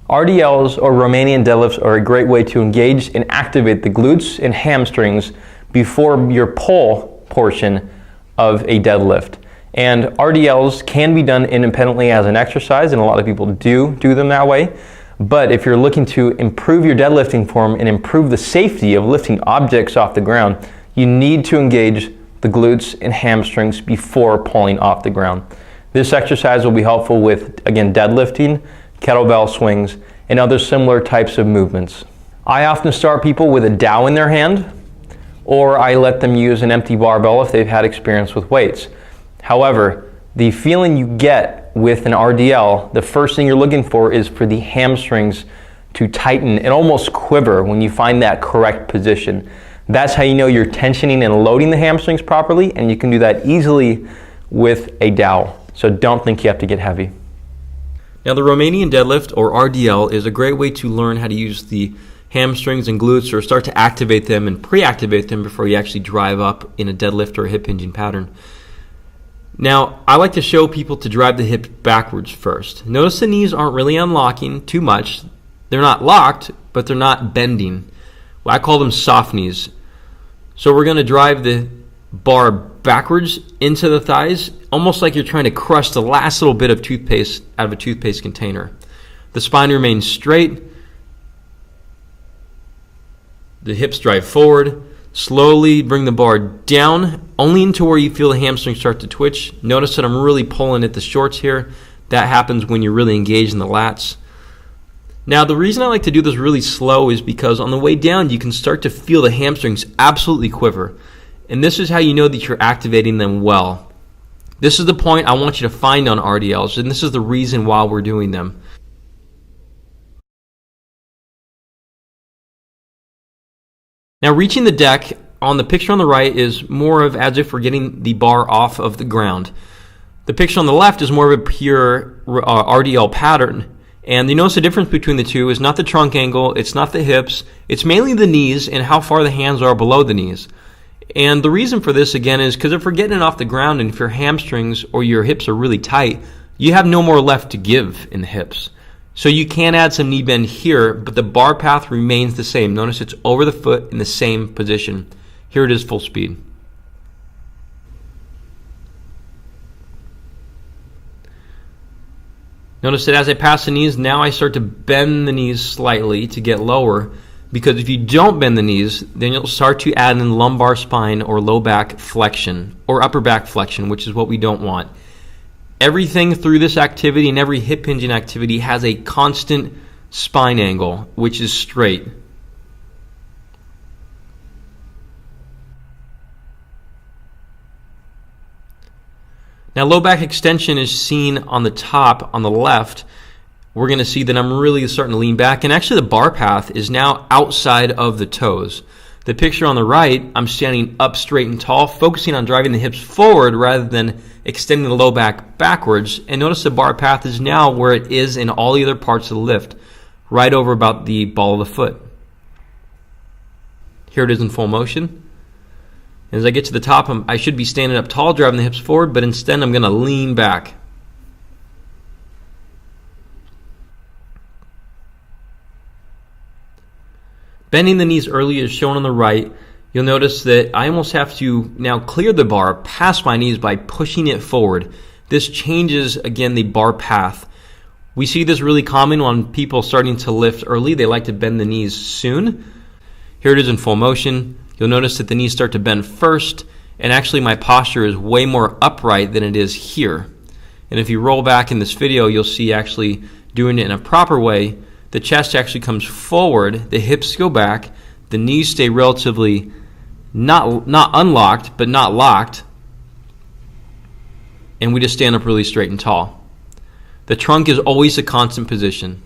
RDLs or Romanian deadlifts are a great way to engage and activate the glutes and hamstrings before your pull portion of a deadlift. And RDLs can be done independently as an exercise, and a lot of people do them that way. But if you're looking to improve your deadlifting form and improve the safety of lifting objects off the ground, you need to engage the glutes and hamstrings before pulling off the ground. This exercise will be helpful with, again, deadlifting, kettlebell swings, and other similar types of movements. I often start people with a dowel in their hand, or I let them use an empty barbell if they've had experience with weights. However, the feeling you get with an RDL, the first thing you're looking for is for the hamstrings to tighten and almost quiver when you find that correct position. That's how you know you're tensioning and loading the hamstrings properly, and you can do that easily with a dowel. So don't think you have to get heavy. Now, the Romanian deadlift, or RDL, is a great way to learn how to use the hamstrings and glutes, or start to activate them and pre-activate them before you actually drive up in a deadlift or a hip hinging pattern. Now, I like to show people to drive the hip backwards first. Notice the knees aren't really unlocking too much. They're not locked, but they're not bending. Well, I call them soft knees. So we're going to drive the bar backwards into the thighs, almost like you're trying to crush the last little bit of toothpaste out of a toothpaste container. The spine remains straight. The hips drive forward. Slowly bring the bar down, only into where you feel the hamstrings start to twitch. Notice that I'm really pulling at the shorts here. That happens when you're really engaged in the lats. Now, the reason I like to do this really slow is because on the way down, you can start to feel the hamstrings absolutely quiver. And this is how you know that you're activating them well. This is the point I want you to find on RDLs, and this is the reason why we're doing them. Now, reaching the deck on the picture on the right is more of as if we're getting the bar off of the ground. The picture on the left is more of a pure RDL pattern. And you notice the difference between the two is not the trunk angle, it's not the hips, it's mainly the knees and how far the hands are below the knees. And the reason for this, again, is because if we're getting it off the ground and if your hamstrings or your hips are really tight, you have no more left to give in the hips. So you can add some knee bend here, but the bar path remains the same. Notice it's over the foot in the same position. Here it is full speed. Notice that as I pass the knees, now I start to bend the knees slightly to get lower, because if you don't bend the knees, then you'll start to add in lumbar spine or low back flexion or upper back flexion, which is what we don't want. Everything through this activity and every hip hinging activity has a constant spine angle, which is straight. Now, low back extension is seen on the top on the left. We're going to see that I'm really starting to lean back, and actually the bar path is now outside of the toes. The picture on the right, I'm standing up straight and tall, focusing on driving the hips forward rather than extending the low back backwards. And notice the bar path is now where it is in all the other parts of the lift, right over about the ball of the foot. Here it is in full motion. And as I get to the top, I should be standing up tall, driving the hips forward, but instead I'm going to lean back. Bending the knees early is shown on the right. You'll notice that I almost have to now clear the bar past my knees by pushing it forward. This changes, again, the bar path. We see this really common on people starting to lift early. They like to bend the knees soon. Here it is in full motion. You'll notice that the knees start to bend first, and actually my posture is way more upright than it is here. And if you roll back in this video, you'll see actually doing it in a proper way. The chest actually comes forward, the hips go back, the knees stay relatively not unlocked, but not locked, and we just stand up really straight and tall. The trunk is always a constant position.